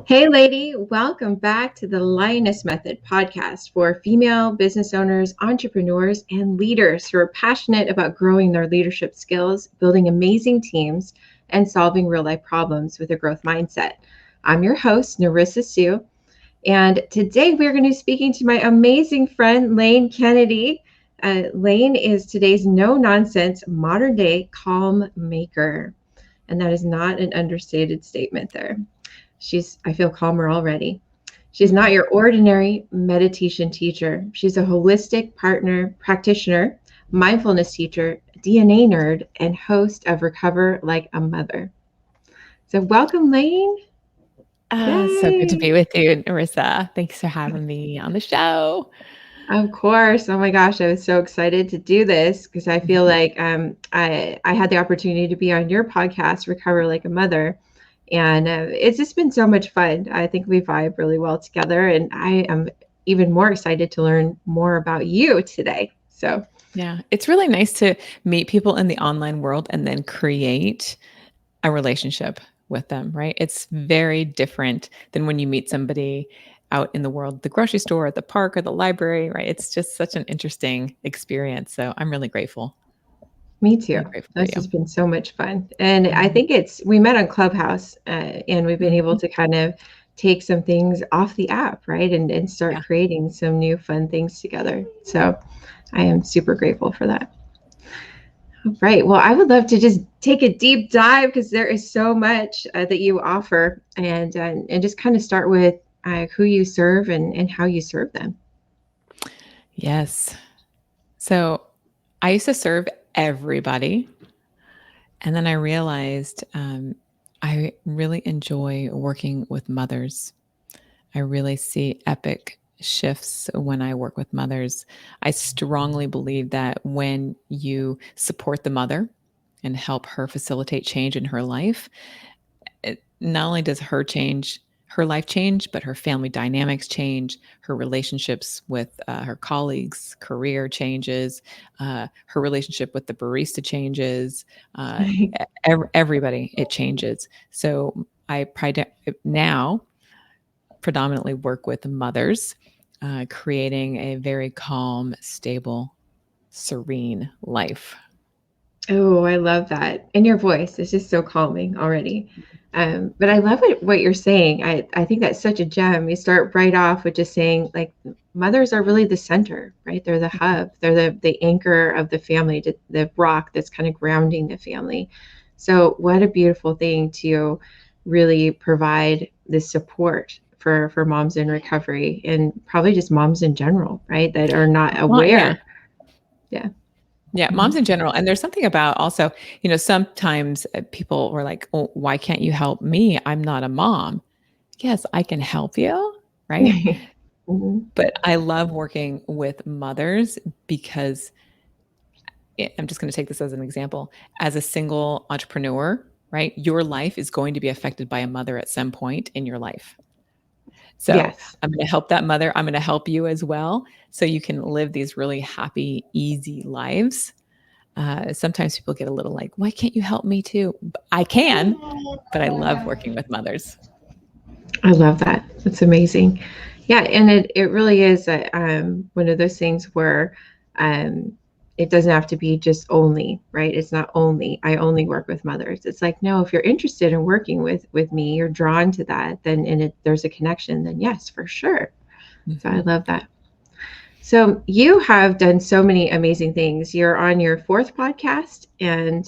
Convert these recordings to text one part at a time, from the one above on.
Hey, lady, welcome back to the Lioness Method podcast for female business owners, entrepreneurs, and leaders who are passionate about growing their leadership skills, building amazing teams, and solving real-life problems with a growth mindset. I'm your host, Narissa Sue, and today we're going to be speaking to my amazing friend, Lane Kennedy. Lane is today's no-nonsense, modern-day calm maker, and that is not an understated statement there. I feel calmer already. She's not your ordinary meditation teacher. She's a holistic practitioner, mindfulness teacher, DNA nerd, and host of Recover Like a Mother. So welcome, Lane. So good to be with you, Narissa. Thanks for having me on the show. Of course. Oh my gosh, I was so excited to do this because I feel like I had the opportunity to be on your podcast, Recover Like a Mother. And it's just been so much fun. I think we vibe really well together. And I am even more excited to learn more about you today. So, yeah, it's really nice to meet people in the online world and then create a relationship with them, right? It's very different than when you meet somebody out in the world, the grocery store, at the park, or the library, right? It's just such an interesting experience. So I'm really grateful. Me too. This has been so much fun. And I think we met on Clubhouse and we've been able to kind of take some things off the app, right? And start creating some new fun things together. So I am super grateful for that. All right. Well, I would love to just take a deep dive because there is so much that you offer and just kind of start with who you serve and how you serve them. Yes. So I used to serve everybody. And then I realized I really enjoy working with mothers. I really see epic shifts when I work with mothers. I strongly believe that when you support the mother and help her facilitate change in her life, not only does her life change, but her family dynamics change, her relationships with her colleagues, career changes, her relationship with the barista changes, everybody, it changes. So I now predominantly work with mothers, creating a very calm, stable, serene life. Oh, I love that. And your voice is just so calming already. But I love what you're saying. I think that's such a gem. You start right off with just saying, like, mothers are really the center, right? They're the hub. They're the anchor of the family, the rock that's kind of grounding the family. So what a beautiful thing to really provide this support for moms in recovery and probably just moms in general, right? That are not aware. Yeah, moms in general. And there's something about also, sometimes people were like, oh, why can't you help me? I'm not a mom. Yes, I can help you, right? But I love working with mothers because I'm just going to take this as an example. As a single entrepreneur, right? Your life is going to be affected by a mother at some point in your life. So I'm going to help that mother. I'm going to help you as well. So you can live these really happy, easy lives. Sometimes people get a little like, why can't you help me too? I can, but I love working with mothers. I love that. That's amazing. Yeah. And it really is one of those things where it doesn't have to be just only, right? It's not only, I only work with mothers. It's like, no, if you're interested in working with me, you're drawn to that, then there's a connection, then yes, for sure. So I love that. So you have done so many amazing things. You're on your 4th podcast, and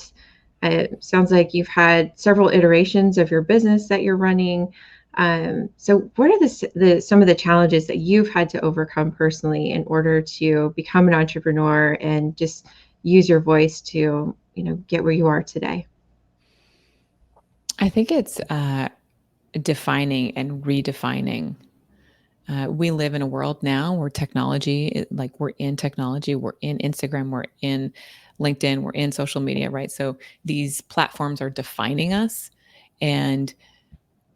it sounds like you've had several iterations of your business that you're running. So what are some of the challenges that you've had to overcome personally in order to become an entrepreneur and just use your voice to, get where you are today? I think it's defining and redefining. We live in a world now where technology, like we're in technology, we're in Instagram, we're in LinkedIn, we're in social media, right? So these platforms are defining us. And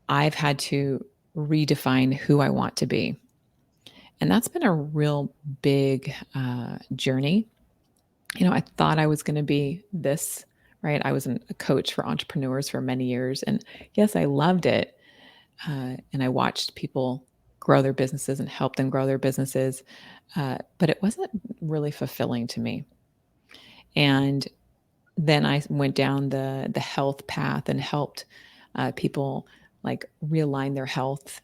I've had to redefine who I want to be. And that's been a real big journey. I thought I was going to be this, right? I was a coach for entrepreneurs for many years. And yes, I loved it. And I watched people grow their businesses and help them grow their businesses. But it wasn't really fulfilling to me. And then I went down the health path and helped people like realign their health.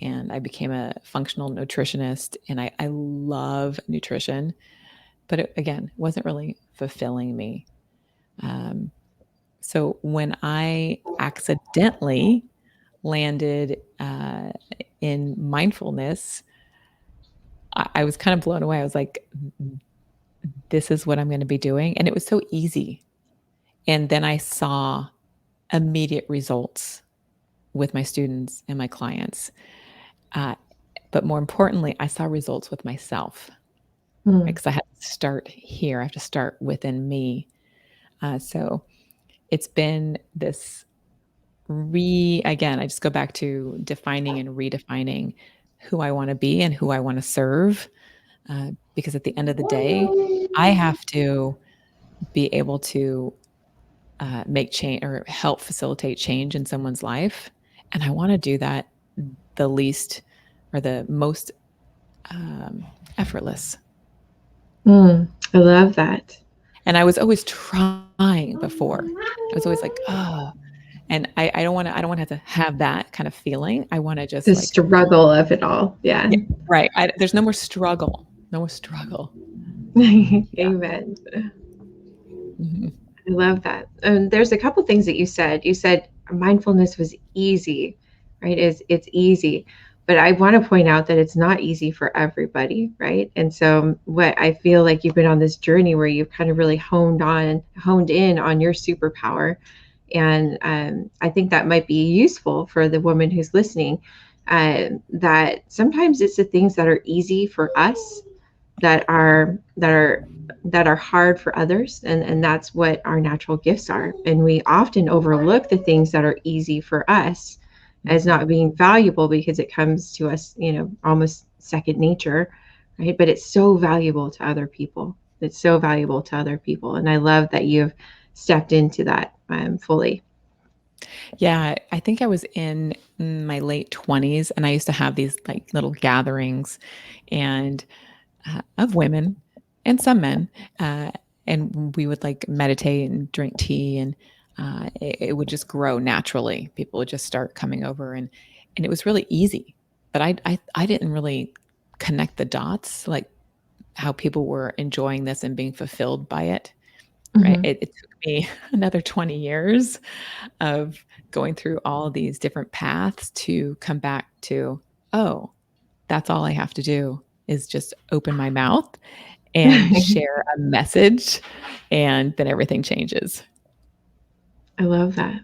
And I became a functional nutritionist, and I love nutrition, but it, again, wasn't really fulfilling me. So when I accidentally landed in mindfulness, I was kind of blown away. I was like, this is what I'm going to be doing. And it was so easy. And then I saw immediate results with my students and my clients. But more importantly, I saw results with myself because I had to start here. I have to start within me. So it's been this again, I just go back to defining and redefining who I want to be and who I want to serve. Because at the end of the day, I have to be able to make change or help facilitate change in someone's life. And I want to do that the least or the most effortless. I love that. And I was always trying before. I was always like, oh, and I don't want to have that kind of feeling. I want to just The like struggle of it all. Yeah. Right. There's no more struggle. No more struggle. Amen. Mm-hmm. I love that. And there's a couple things that you said. You said mindfulness was easy, right? It's easy. But I want to point out that it's not easy for everybody, right? And so what I feel like you've been on this journey where you've kind of really honed in on your superpower. And I think that might be useful for the woman who's listening. That sometimes it's the things that are easy for us that are hard for others, and that's what our natural gifts are. And we often overlook the things that are easy for us as not being valuable because it comes to us, almost second nature, right? But it's so valuable to other people. It's so valuable to other people. And I love that you've stepped into that fully. Yeah, I think I was in my late 20s, and I used to have these like little gatherings and of women and some men. And we would like meditate and drink tea, and it would just grow naturally. People would just start coming over, and it was really easy. But I didn't really connect the dots, like how people were enjoying this and being fulfilled by it. Right. Mm-hmm. It took me another 20 years of going through all these different paths to come back to, oh, that's all I have to do is just open my mouth and share a message, and then everything changes. I love that.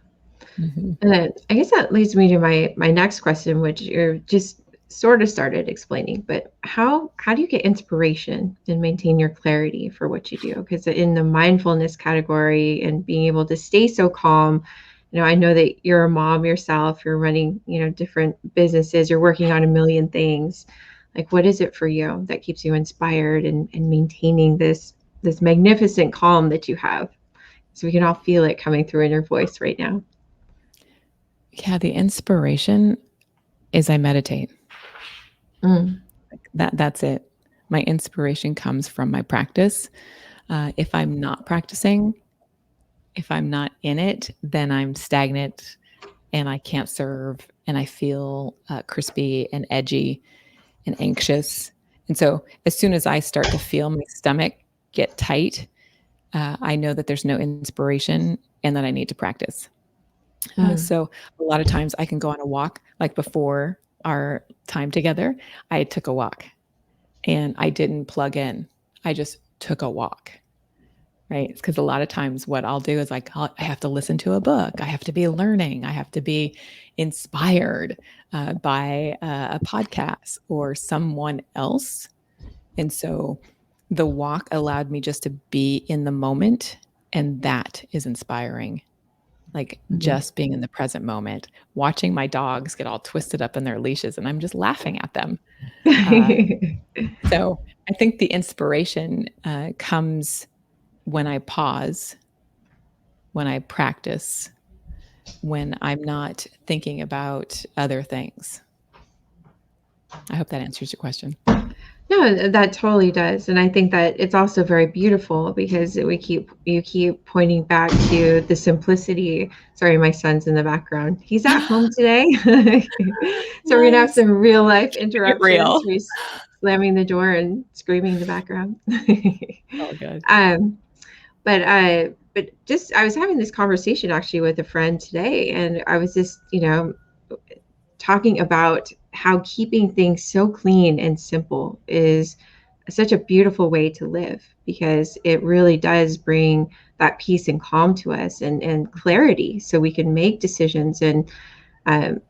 Mm-hmm. And then I guess that leads me to my next question, which you're just sort of started explaining, but how do you get inspiration and maintain your clarity for what you do? Because in the mindfulness category and being able to stay so calm, I know that you're a mom yourself, you're running, different businesses, you're working on a million things. Like, what is it for you that keeps you inspired and maintaining this magnificent calm that you have? So we can all feel it coming through in your voice right now. Yeah, the inspiration is I meditate. Mm. That's it. My inspiration comes from my practice. If I'm not practicing, if I'm not in it, then I'm stagnant and I can't serve, and I feel crispy and edgy and anxious. And so as soon as I start to feel my stomach get tight, I know that there's no inspiration and that I need to practice. So a lot of times I can go on a walk, like before our time together, I took a walk and I didn't plug in. I just took a walk. right? It's because a lot of times what I'll do is like, I have to listen to a book. I have to be learning. I have to be inspired by a podcast or someone else. And so the walk allowed me just to be in the moment. And that is inspiring. Like just being in the present moment, watching my dogs get all twisted up in their leashes, and I'm just laughing at them. So I think the inspiration comes when I pause, when I practice, when I'm not thinking about other things. I hope that answers your question. No, that totally does. And I think that it's also very beautiful because you keep pointing back to the simplicity. Sorry, my son's in the background. He's at home today. So we're gonna have some real life interruptions. Real. He's slamming the door and screaming in the background. Oh, good. But just I was having this conversation actually with a friend today, and I was just, talking about how keeping things so clean and simple is such a beautiful way to live, because it really does bring that peace and calm to us, and clarity, so we can make decisions. And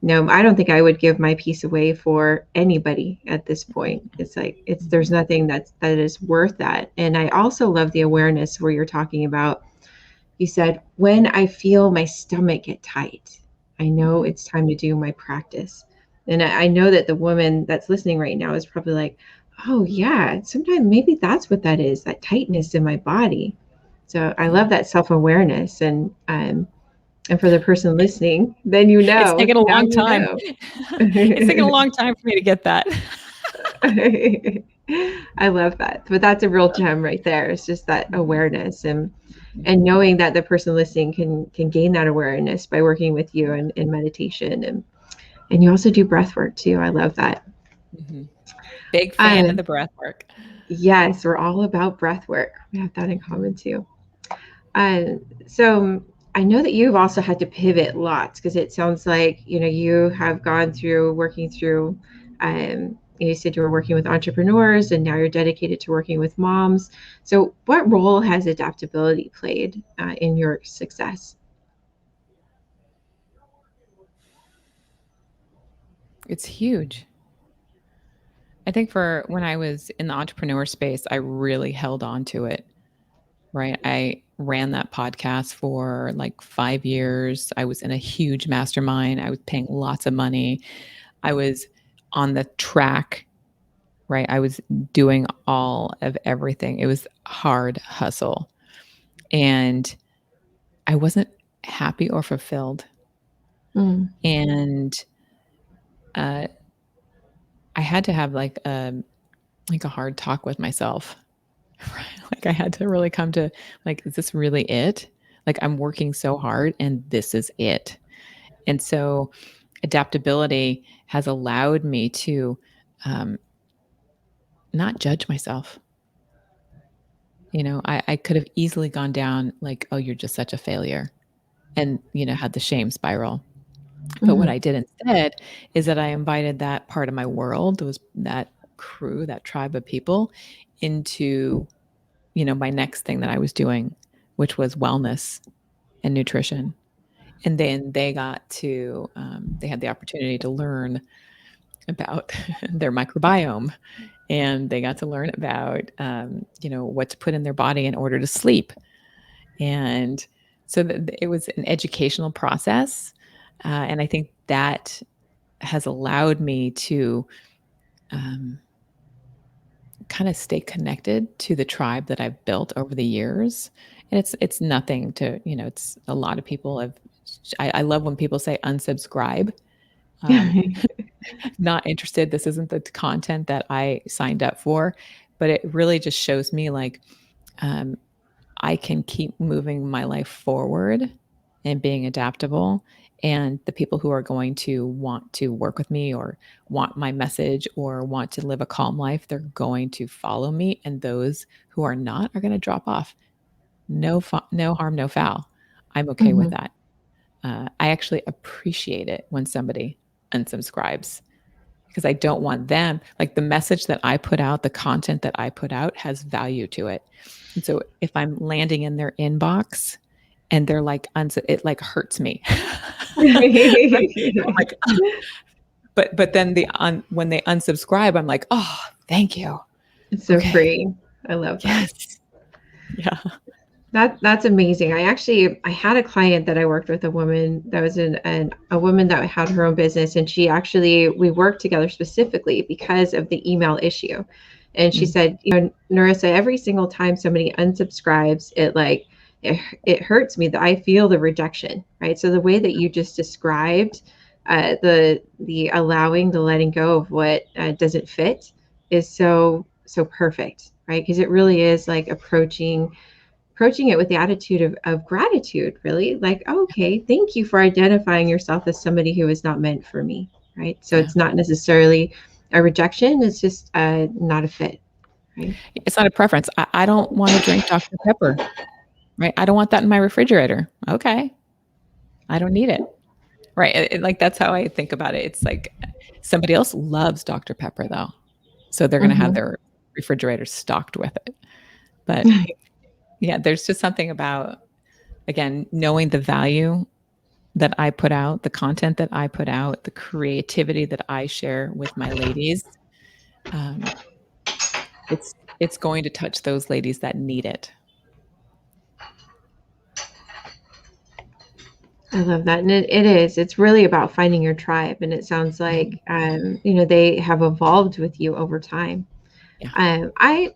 no, I don't think I would give my peace away for anybody at this point. It's like there's nothing that is worth that. And I also love the awareness where you're talking about. You said, when I feel my stomach get tight, I know it's time to do my practice. And I know that the woman that's listening right now is probably like, oh yeah, sometimes maybe that's what that is, that tightness in my body. So I love that self-awareness. And for the person listening, then It's taken a long time. It's taken a long time for me to get that. I love that. But that's a real gem right there. It's just that awareness, and knowing that the person listening can gain that awareness by working with you in meditation. And you also do breath work too. I love that. Mm-hmm. Big fan of the breath work. Yes, we're all about breath work. We have that in common too. So I know that you've also had to pivot lots, because it sounds like, you have gone through working through, you said you were working with entrepreneurs, and now you're dedicated to working with moms. So what role has adaptability played in your success? It's huge. I think for when I was in the entrepreneur space, I really held on to it, right? I ran that podcast for like 5 years. I was in a huge mastermind. I was paying lots of money. I was on the track, right? I was doing all of everything. It was hard hustle. And I wasn't happy or fulfilled. And I had to have like a hard talk with myself. Right? Like I had to really come to like, is this really it? Like I'm working so hard and this is it. And so adaptability has allowed me to not judge myself. I could have easily gone down like, oh, you're just such a failure, and, had the shame spiral. But what I did instead is that I invited that part of my world, that crew, that tribe of people into, my next thing that I was doing, which was wellness and nutrition. And then they got to, they had the opportunity to learn about their microbiome, and they got to learn about, what to put in their body in order to sleep. And so it was an educational process. And I think that has allowed me to kind of stay connected to the tribe that I've built over the years. And it's nothing to, it's a lot of people have, I love when people say unsubscribe. Not interested. This isn't the content that I signed up for, but it really just shows me like, I can keep moving my life forward and being adaptable. And the people who are going to want to work with me or want my message or want to live a calm life, they're going to follow me. And those who are not are going to drop off. No harm, no foul. I'm okay with that. I actually appreciate it when somebody unsubscribes, because I don't want them, like the message that I put out, the content that I put out has value to it. And so if I'm landing in their inbox and they're like, it like hurts me. Right? Like, but then when they unsubscribe, I'm like, oh, thank you. It's so freeing. I love that. Yes. Yeah. That's amazing. I had a client that I worked with, a woman that was a woman that had her own business, and we worked together specifically because of the email issue. And she said, Narissa, every single time somebody unsubscribes, it hurts me that I feel the rejection, right? So the way that you just described the allowing, the letting go of what doesn't fit is so perfect, right? Because it really is like approaching it with the attitude of gratitude, really. Like, oh, okay, thank you for identifying yourself as somebody who is not meant for me, right? So it's not necessarily a rejection, it's just not a fit, right? It's not a preference. I don't want to drink Dr. Pepper, right? I don't want that in my refrigerator. Okay. I don't need it. Right. Like, that's how I think about it. It's like somebody else loves Dr. Pepper though. So they're going to have their refrigerator stocked with it. But yeah, there's just something about, again, knowing the value that I put out, the content that I put out, the creativity that I share with my ladies. It's going to touch those ladies that need it. I love that. And it's really about finding your tribe. And it sounds like, they have evolved with you over time. Yeah.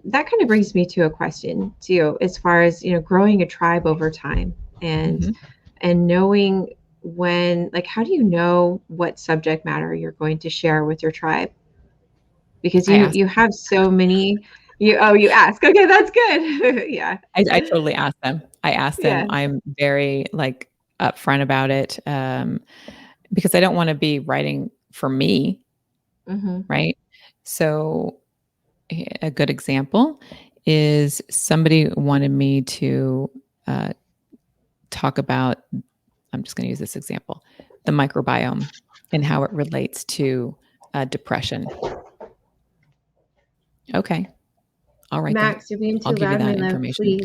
That kind of brings me to a question too, as far as, growing a tribe over time and knowing when, like, how do you know what subject matter you're going to share with your tribe? Because you have so many, you ask, okay, that's good. Yeah. I totally ask them. I'm very upfront about it, because I don't want to be writing for me. Right. So a good example is somebody wanted me to talk about, I'm just going to use this example, the microbiome and how it relates to depression. Okay. All right. Max, you're being too loud, give you that my information.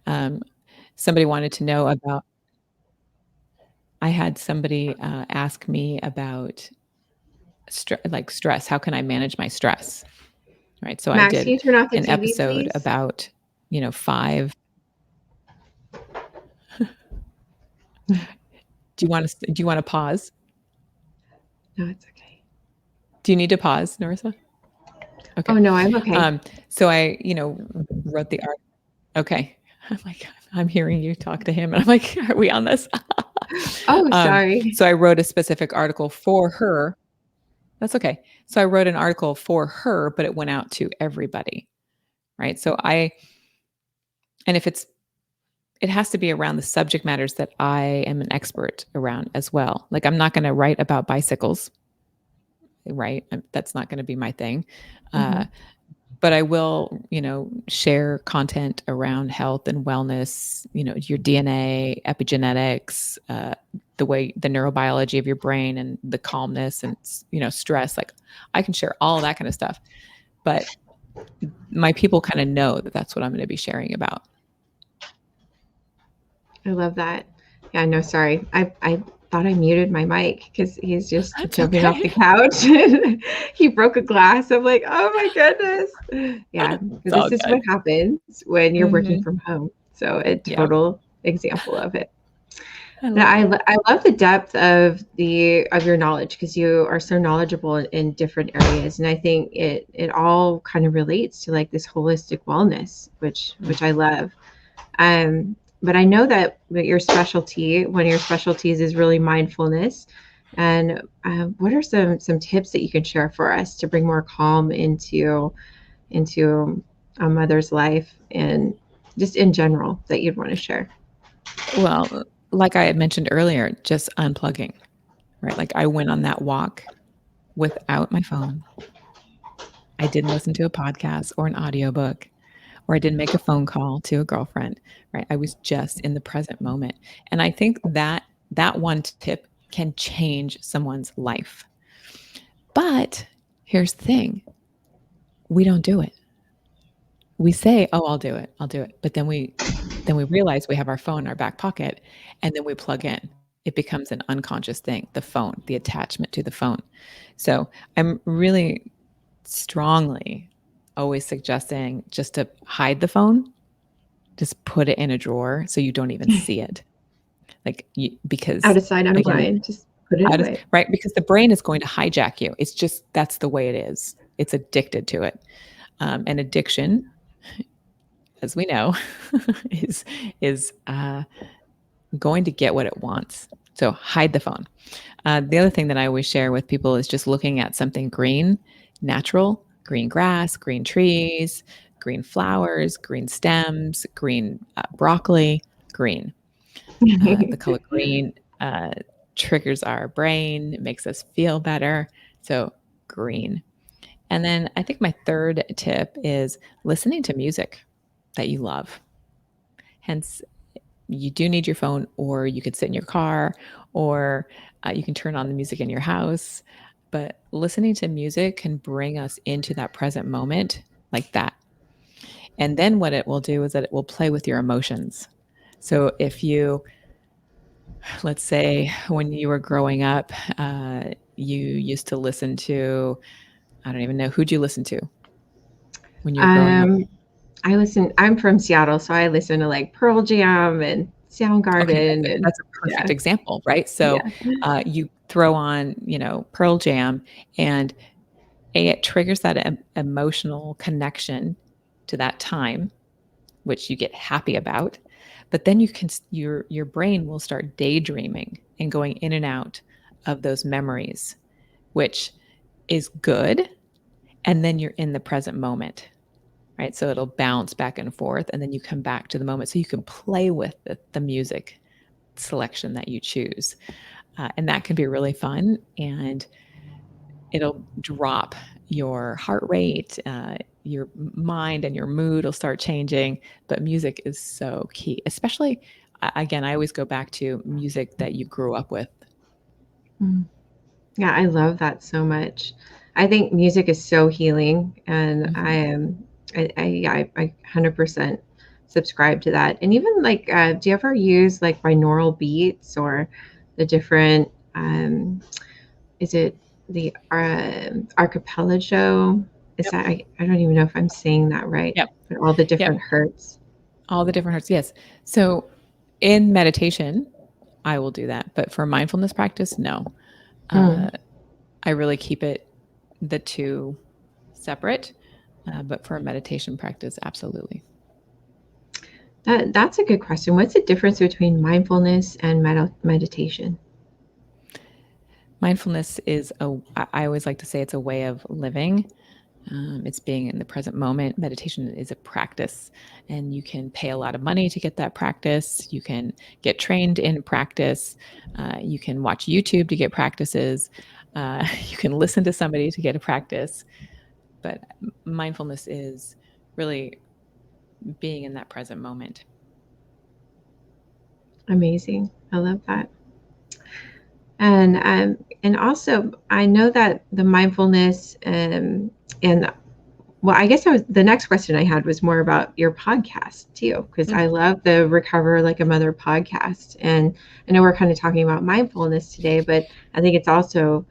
Love, please. Somebody wanted to know about, I had somebody ask me about stress. How can I manage my stress? Right. So Max, I did can you turn off the an TV, episode please? about, 5. Do you want to pause? No, it's okay. Do you need to pause, Narissa? Okay. Oh no, I'm okay. So I, wrote the article. Okay. I'm like, I'm hearing you talk to him and I'm like, are we on this? Oh, sorry. So I wrote a specific article for her. That's okay. So I wrote an article for her, but it went out to everybody. Right. So and if it has to be around the subject matters that I am an expert around as well. Like, I'm not going to write about bicycles, right? That's not going to be my thing. But I will, share content around health and wellness, your DNA, epigenetics, the neurobiology of your brain and the calmness and, stress. Like, I can share all that kind of stuff, but my people kind of know that that's what I'm going to be sharing about. I love that. Yeah, no, sorry. I thought I muted my mic because he's just jumping off the couch. He broke a glass. I'm like, oh my goodness. Yeah, this is what happens when you're working from home. So a total example of it. I love the depth of your knowledge, because you are so knowledgeable in different areas, and I think it all kind of relates to like this holistic wellness, which I love. But I know that one of your specialties is really mindfulness. And what are some tips that you can share for us to bring more calm into a mother's life and just in general that you'd want to share? Well, like I had mentioned earlier, just unplugging, right? Like, I went on that walk without my phone. I didn't listen to a podcast or an audiobook, or I didn't make a phone call to a girlfriend, right? I was just in the present moment. And I think that one tip can change someone's life. But here's the thing. We don't do it. We say, "Oh, I'll do it. I'll do it." But then we realize we have our phone in our back pocket, and then we plug in. It becomes an unconscious thing, the phone, the attachment to the phone. So I'm really strongly always suggesting just to hide the phone, just put it in a drawer so you don't even see it. Because Out of sight, out of again, mind. Just put it away. right? Because the brain is going to hijack you. It's just, that's the way it is. It's addicted to it. And addiction, as we know, is going to get what it wants. So hide the phone. The other thing that I always share with people is just looking at something green, natural, green grass, green trees, green flowers, green stems, green broccoli, green. The color green triggers our brain, it makes us feel better. So green. And then I think my third tip is listening to music that you love. Hence, you do need your phone, or you could sit in your car, or you can turn on the music in your house. But listening to music can bring us into that present moment like that. And then what it will do is that it will play with your emotions. So if you, let's say when you were growing up, you used to listen to, I don't even know, who'd you listen to when you were growing up? I'm from Seattle, so I listen to like Pearl Jam and Okay, Soundgarden and that's a perfect example, right? So yeah. you throw on, Pearl Jam, and it triggers that emotional connection to that time, which you get happy about. But then your brain will start daydreaming and going in and out of those memories, which is good. And then you're in the present moment, right? So it'll bounce back and forth, and then you come back to the moment. So you can play with the music selection that you choose. And that can be really fun, and it'll drop your heart rate, your mind and your mood will start changing. But music is so key, especially, again, I always go back to music that you grew up with. Yeah, I love that so much. I think music is so healing, and Mm-hmm. I am, I 100% subscribe to that. And even like, do you ever use like binaural beats or the different, is it the archipelago? Is Yep. that, I don't even know if I'm saying that right, Yep. but all the Yep. different hertz. All the different hertz. Yes. So in meditation, I will do that. But for mindfulness practice, no. Hmm. I really keep the two separate. But for a meditation practice, absolutely. That's a good question. What's the difference between mindfulness and meditation? Mindfulness is I always like to say it's a way of living. It's being in the present moment. Meditation is a practice, and you can pay a lot of money to get that practice. You can get trained in practice. You can watch YouTube to get practices. You can listen to somebody to get a practice. But mindfulness is really being in that present moment. Amazing. I love that. And also I know that the mindfulness and well, I guess the next question I had was more about your podcast too, because I love the Recover Like a Mother podcast. And I know we're kind of talking about mindfulness today, but I think it's also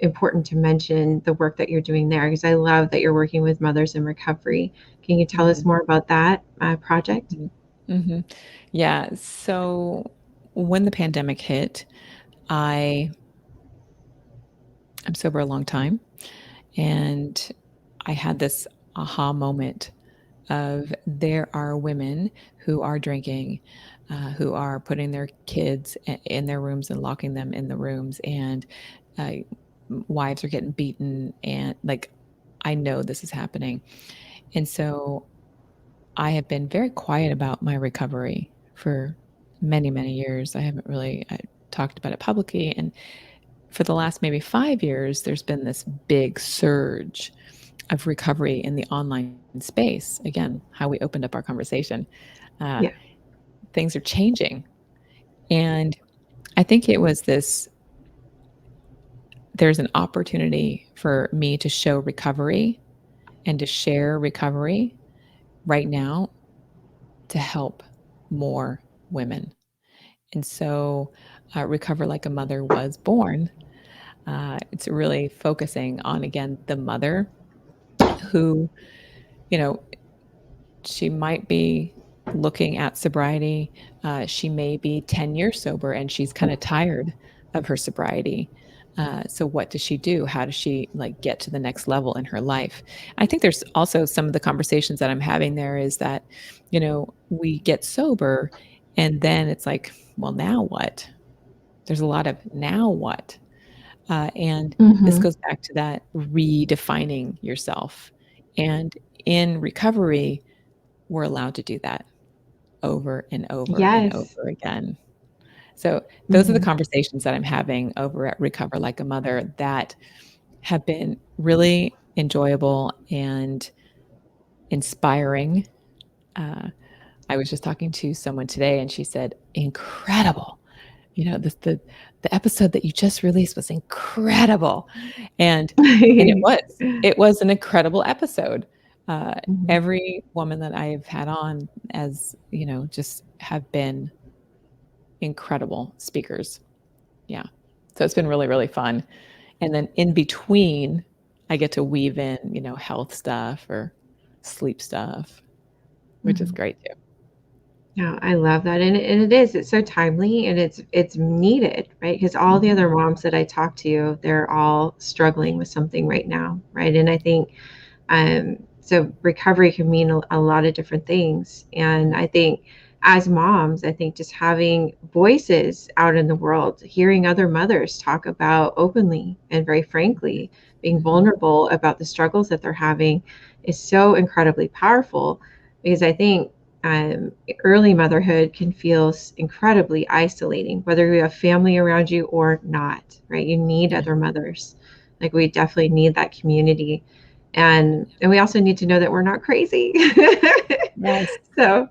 important to mention the work that you're doing there, because I love that you're working with mothers in recovery. Can you tell us more about that project? Mm-hmm. Yeah. So when the pandemic hit, I'm sober a long time, and I had this aha moment of there are women who are drinking, who are putting their kids in their rooms and locking them in the rooms, and uh, wives are getting beaten, and like, I know this is happening. And so I have been very quiet about my recovery for many, many years. I haven't really talked about it publicly. And for the last maybe 5 years, there's been this big surge of recovery in the online space. Again, how we opened up our conversation. Uh, Yeah. Things are changing. And I think it was this there's an opportunity for me to show recovery and to share recovery right now to help more women. And so Recover Like a Mother was born. It's really focusing on, again, the mother who, she might be looking at sobriety. She may be 10 years sober and she's kind of tired of her sobriety. So what does she do? How does she get to the next level in her life? I think there's also some of the conversations that I'm having there is that, we get sober and then it's like, well, now what? There's a lot of now what? And this goes back to that redefining yourself. And in recovery, we're allowed to do that over and over and Yes. over again. So those are the conversations that I'm having over at Recover Like a Mother that have been really enjoyable and inspiring. I was just talking to someone today and she said, incredible. The episode that you just released was incredible. And it was an incredible episode. Every woman that I've had on as, just have been incredible speakers. Yeah. So it's been really, really fun. And then in between, I get to weave in, health stuff or sleep stuff, which is great too. Yeah, I love that. And it's so timely and it's needed, right? Because all the other moms that I talk to, they're all struggling with something right now, right? And I think so recovery can mean a lot of different things. And I think as moms, I think just having voices out in the world, hearing other mothers talk about openly and very frankly, being vulnerable about the struggles that they're having is so incredibly powerful because I think early motherhood can feel incredibly isolating, whether you have family around you or not, right? You need other mothers. Like we definitely need that community. And we also need to know that we're not crazy. Yes. So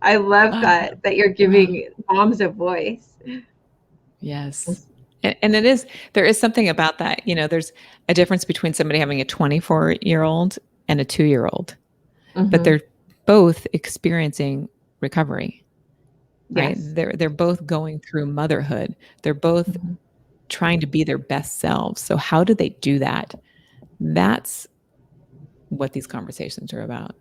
I love that you're giving moms a voice. Yes. And there is something about that. There's a difference between somebody having a 24-year-old and a 2-year-old, but they're both experiencing recovery, right? Yes. They're both going through motherhood. They're both trying to be their best selves. So how do they do that? That's what these conversations are about.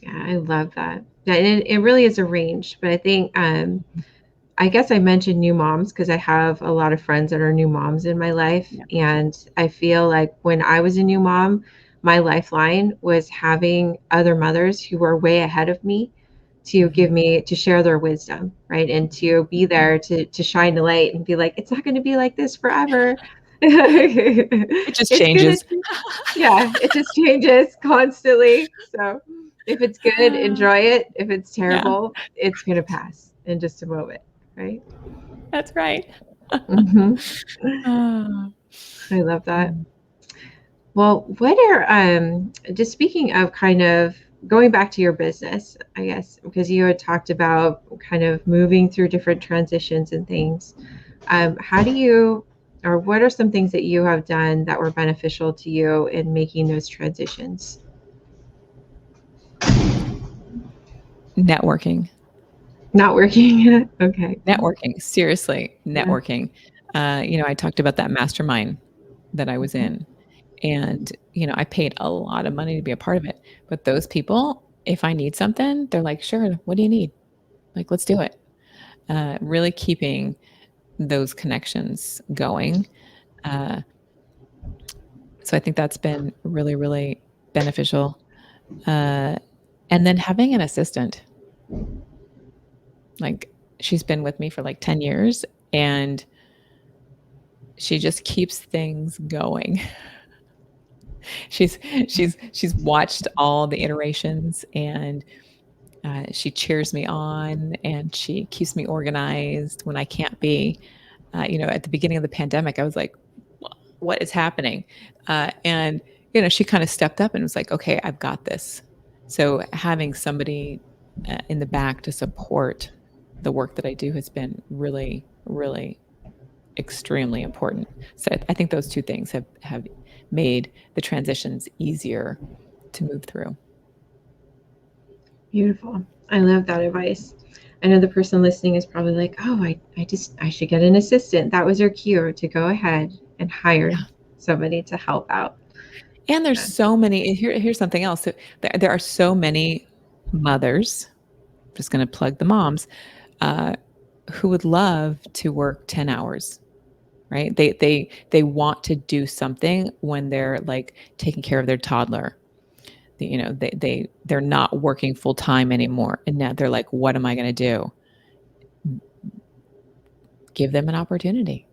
Yeah, I love that. Yeah, and it really is a range, but I think I guess I mentioned new moms because I have a lot of friends that are new moms in my life. Yeah. And I feel like when I was a new mom, my lifeline was having other mothers who were way ahead of me to give me to share their wisdom, right? And to be there to shine the light and be like, it's not going to be like this forever. It just changes. Yeah, it just changes constantly. So if it's good, enjoy it. If it's terrible, it's going to pass in just a moment. Right? That's right. I love that. Well, what are just speaking of kind of going back to your business, I guess, because you had talked about kind of moving through different transitions and things. How do you, or what are some things that you have done that were beneficial to you in making those transitions? Networking. Not working. Okay. Networking. Seriously, networking. I talked about that mastermind that I was in. And, I paid a lot of money to be a part of it. But those people, if I need something, they're like, sure, what do you need? Like, let's do it. Really keeping those connections going. So I think that's been really, really beneficial. And then having an assistant. Like, she's been with me for like 10 years and she just keeps things going. She's watched all the iterations and she cheers me on and she keeps me organized when I can't be. At the beginning of the pandemic, I was like, what is happening? And she kind of stepped up and was like, okay, I've got this. So having somebody in the back to support the work that I do has been really, really extremely important. So I think those two things have made the transitions easier to move through. Beautiful. I love that advice. I know the person listening is probably like, oh, I should get an assistant. That was your cue to go ahead and hire somebody to help out. And there's so many, here's something else. There are so many mothers, I'm just going to plug the moms, who would love to work 10 hours, right? They want to do something when they're like taking care of their toddler. They're not working full time anymore. And now they're like, what am I going to do? Give them an opportunity,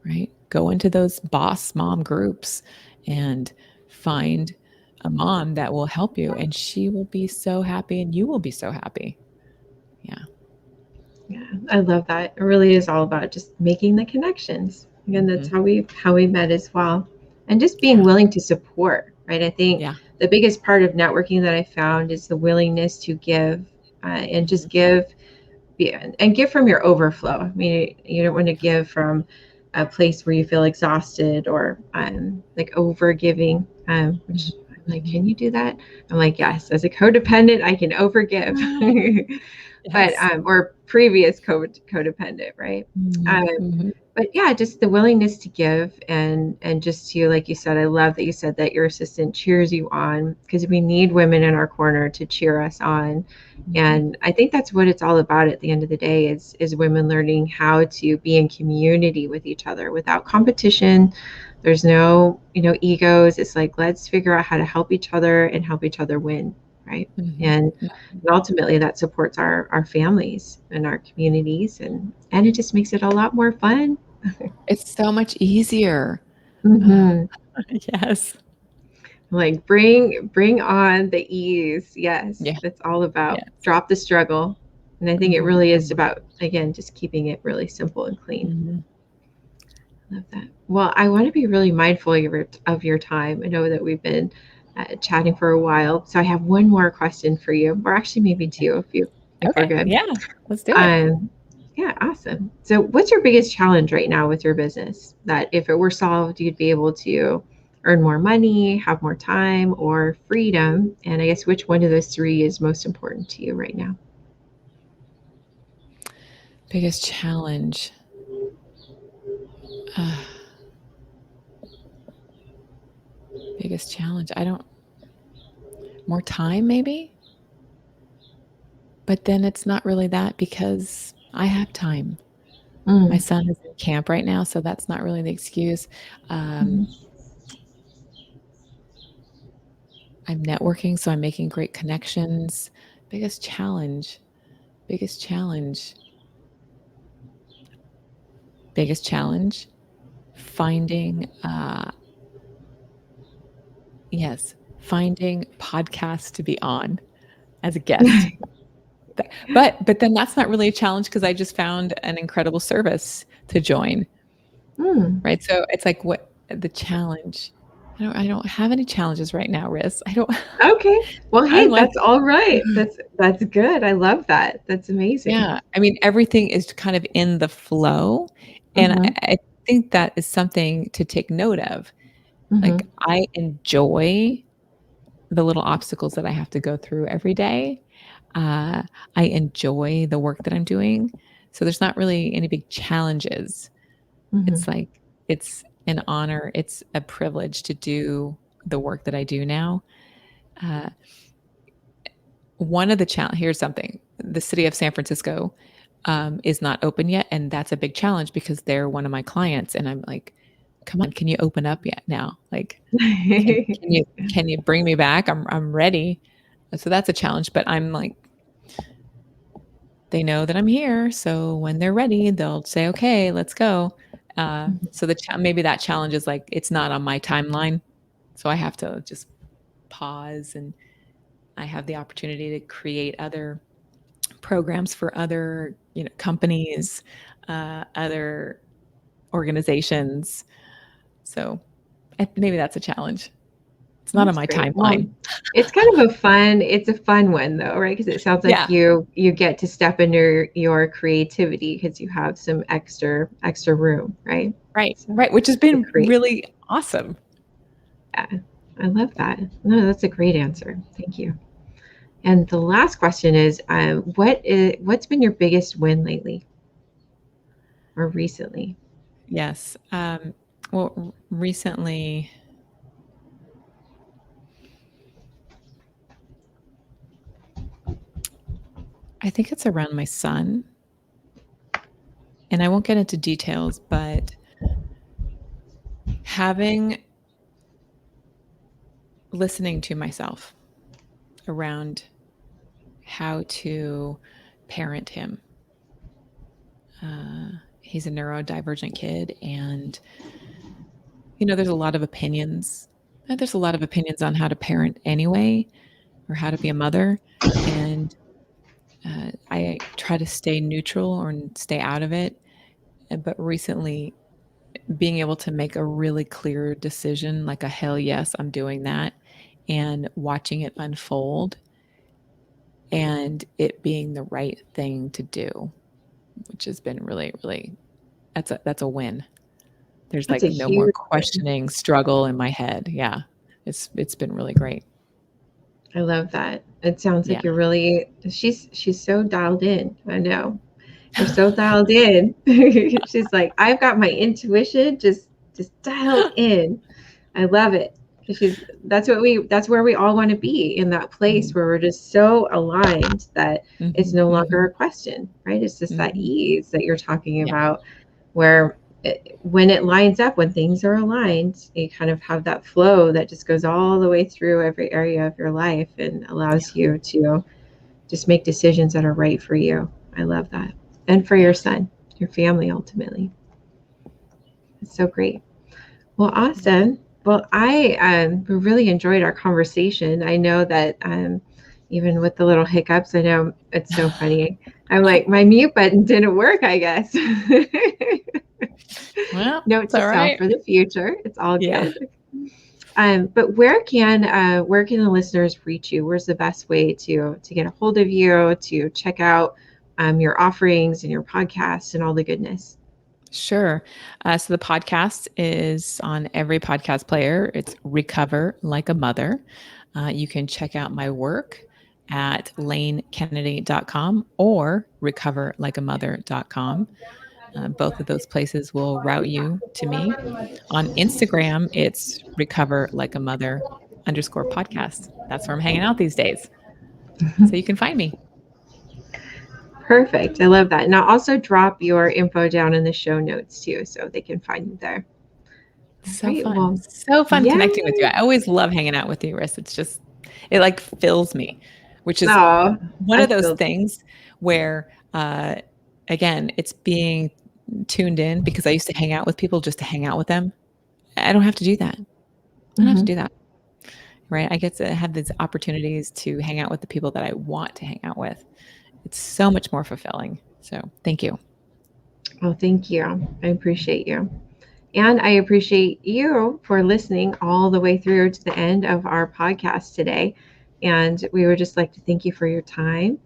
right? Go into those boss mom groups and find a mom that will help you, and she will be so happy and you will be so happy. Yeah, I love that. It really is all about just making the connections. Again, that's how we met as well. And just being willing to support, right? I think the biggest part of networking that I found is the willingness to give and just give and give from your overflow. I mean, you don't want to give from a place where you feel exhausted or like over giving, which I'm like, can you do that? I'm like, yes, as a codependent, I can overgive. But or previous codependent, right? But yeah, just the willingness to give and just to, like you said, I love that you said that your assistant cheers you on, because we need women in our corner to cheer us on. And I think that's what it's all about at the end of the day is women learning how to be in community with each other without competition. There's no, egos. It's like, let's figure out how to help each other and help each other win. Right. And ultimately that supports our families and our communities, and it just makes it a lot more fun. It's so much easier. Yes. Like bring on the ease. Yes. It's all about drop the struggle. And I think it really is about, again, just keeping it really simple and clean. Love that. Well, I want to be really mindful of your time. I know that we've been chatting for a while, so I have one more question for you, or actually maybe two if we're good. Yeah, let's do it. Yeah, awesome. So what's your biggest challenge right now with your business that if it were solved, you'd be able to earn more money, have more time, or freedom? And I guess which one of those three is most important to you right now? Biggest challenge. Biggest challenge. More time maybe? But then it's not really that because I have time. My son is in camp right now, so that's not really the excuse. I'm networking, so I'm making great connections. Biggest challenge. Finding podcasts to be on as a guest. But then that's not really a challenge because I just found an incredible service to join. Right. So it's like, what the challenge? I don't have any challenges right now, Riz. I don't. Okay. Well, hey, that's all right. That's good. I love that. That's amazing. Yeah. I mean, everything is kind of in the flow. And I think that is something to take note of. Like, I enjoy the little obstacles that I have to go through every day. I enjoy the work that I'm doing. So there's not really any big challenges. It's like, it's an honor. It's a privilege to do the work that I do now. One of the here's something. The city of San Francisco is not open yet. And that's a big challenge because they're one of my clients. And I'm like, come on, can you open up yet now? Like, can you bring me back? I'm ready. So that's a challenge, but I'm like, they know that I'm here. So when they're ready, they'll say, okay, let's go. So maybe that challenge is like, it's not on my timeline. So I have to just pause, and I have the opportunity to create other programs for other, companies, other organizations. So maybe that's a challenge. It's not on That's my great. timeline. Well, it's kind of a fun one though, right? Because it sounds like you get to step into your creativity because you have some extra room, right? Right. So, Right. Which has been really awesome. Yeah, I love that. No, that's a great answer. Thank you. And the last question is, what's been your biggest win lately or recently? Yes. Well, recently, I think it's around my son. And I won't get into details, but listening to myself around how to parent him. He's a neurodivergent kid, and there's a lot of opinions. There's a lot of opinions on how to parent anyway, or how to be a mother, and I try to stay neutral or stay out of it. But recently, being able to make a really clear decision, like a hell yes, I'm doing that, and watching it unfold, and it being the right thing to do, which has been really, really, that's a win. There's That's like a no more huge questioning, struggle in my head. Yeah. It's been really great. I love that. It sounds like you're really, she's so dialed in. I know. You're so dialed in. She's like, I've got my intuition just dialed in. I love it. That's where we all want to be, in that place where we're just so aligned that it's no longer a question, right? It's just that ease that you're talking about, where when it lines up, when things are aligned, you kind of have that flow that just goes all the way through every area of your life and allows you to just make decisions that are right for you. I love that. And for your son, your family, ultimately. It's so great. Well, awesome. Well, I really enjoyed our conversation. I know that even with the little hiccups, I know it's so funny. I'm like, my mute button didn't work, I guess. Well, Note to self for the future. It's all good. But where can the listeners reach you? Where's the best way to get a hold of you, to check out your offerings and your podcast and all the goodness? Sure. So the podcast is on every podcast player. It's Recover Like a Mother. You can check out my work at lanekennedy.com or recoverlikeamother.com. Both of those places will route you to me. On Instagram, it's recoverlikeamother_podcast. That's where I'm hanging out these days. So you can find me. Perfect. I love that. And I'll also drop your info down in the show notes too, so they can find you there. So fun. Well, so fun connecting with you. I always love hanging out with you, Riss. It's just, it like fills me, which is one of those things where, again, it's being tuned in, because I used to hang out with people just to hang out with them. I don't have to do that. I don't have to do that. Right. I get to have these opportunities to hang out with the people that I want to hang out with. It's so much more fulfilling. So thank you. Oh, thank you. I appreciate you. And I appreciate you for listening all the way through to the end of our podcast today. And we would just like to thank you for your time.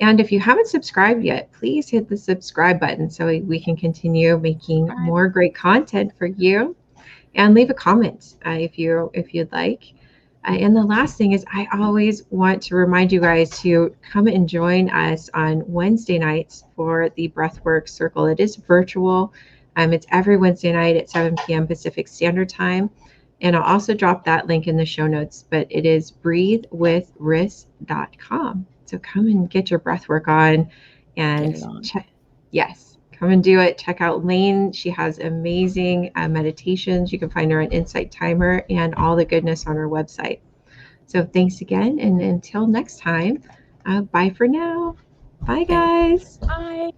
And if you haven't subscribed yet, please hit the subscribe button so we can continue making more great content for you. And leave a comment if you'd like. And the last thing is, I always want to remind you guys to come and join us on Wednesday nights for the Breathwork Circle. It is virtual. It's every Wednesday night at 7 p.m. Pacific Standard Time. And I'll also drop that link in the show notes, but it is breathewithriss.com. So come and get your breath work on and come and do it. Check out Lane. She has amazing meditations. You can find her on Insight Timer and all the goodness on her website. So thanks again. And until next time, bye for now. Bye, guys. Bye.